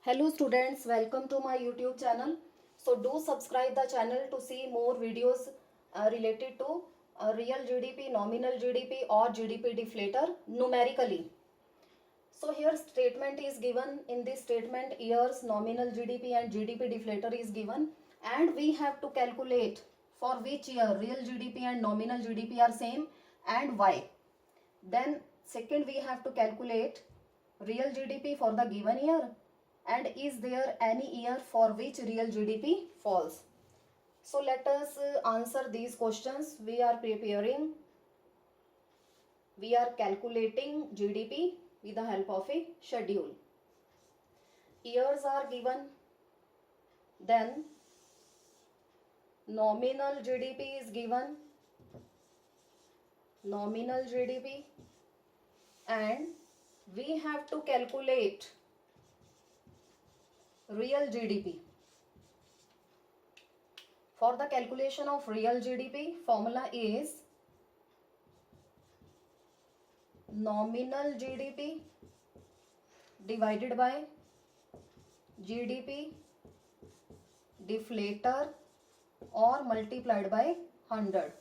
Hello students, welcome to my YouTube channel. So do subscribe the channel to see more videos related to real GDP, nominal GDP or GDP deflator numerically. So here statement is given. In this statement years, nominal GDP and GDP deflator is given, and we have to calculate for which year real GDP and nominal GDP are same and why. Then second, we have to calculate real GDP for the given year, and is there any year for which real GDP falls. So let us answer these questions. We are calculating GDP with the help of a schedule. Years are given, then nominal GDP is given, nominal GDP, and we have to calculate real GDP. For the calculation of real GDP, formula is nominal GDP divided by GDP deflator or multiplied by 100.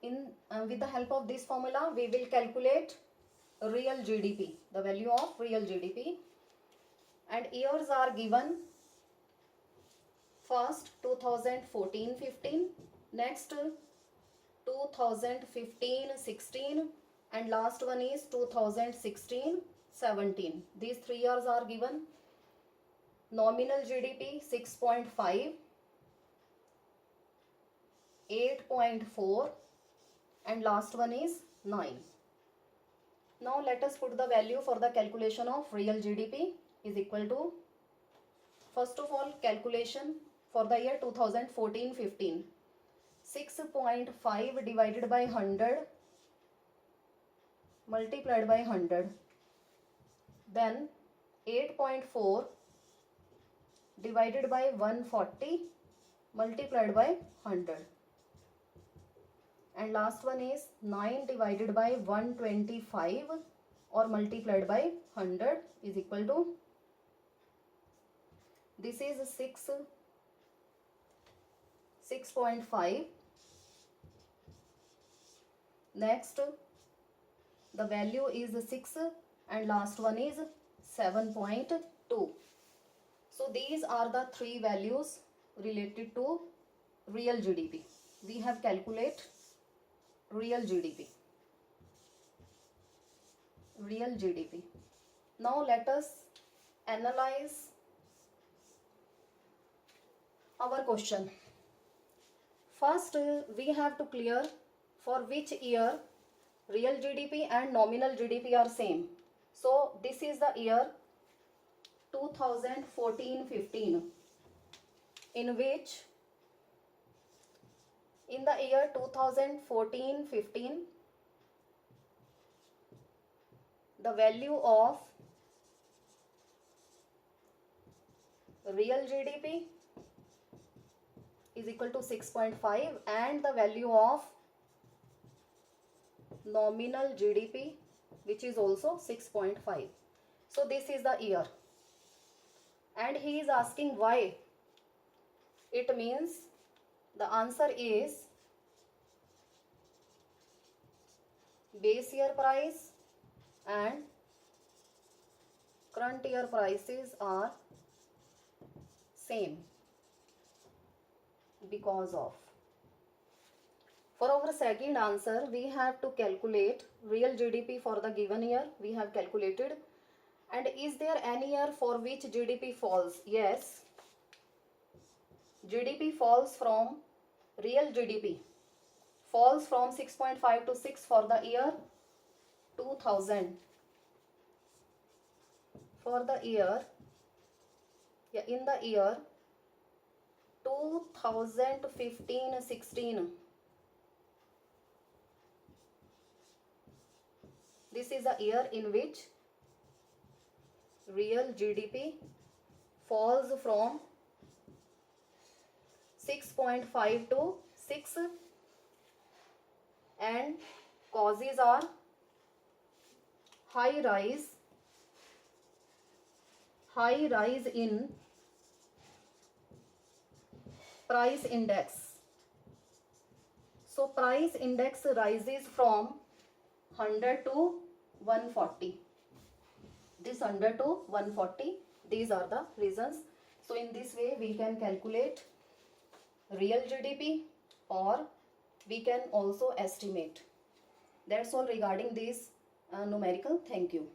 With the help of this formula, we will calculate real GDP, the value of real GDP, and years are given. First 2014-15, next 2015-16, and last one is 2016-17. These 3 years are given. Nominal GDP 6.5, 8.4, and last one is 9. Now let us put the value for the calculation of real GDP is equal to, first of all, calculation for the year 2014-15. 6.5 divided by 100 multiplied by 100. Then 8.4 divided by 140 multiplied by 100. And last one is 9 divided by 125 or multiplied by 100 is equal to, this is 6.5. Next the value is 6 and last one is 7.2. So these are the 3 values related to real GDP. We have calculated real GDP. Real GDP. Now let us analyze our question. First, we have to clear for which year real GDP and nominal GDP are same. So this is the year 2014-15, in which in the year 2014-15 the value of real GDP is equal to 6.5 and the value of nominal GDP, which is also 6.5. So this is the year, and he is asking why. It means the answer is base year price and current year prices are same because of. For our second answer, we have to calculate real GDP for the given year. We have calculated. And is there any year for which GDP falls? Yes. GDP falls from, real GDP falls from 6.5 to 6 for the year 2000. For the year, in the year 2015-16. This is a year in which real GDP falls from 6.5 to 6, and causes are high rise high rise in price index. So price index rises from 100 to 140. This 100 to 140, these are the reasons. So in this way we can calculate real GDP, or we can also estimate. That's all regarding this numerical. Thank you.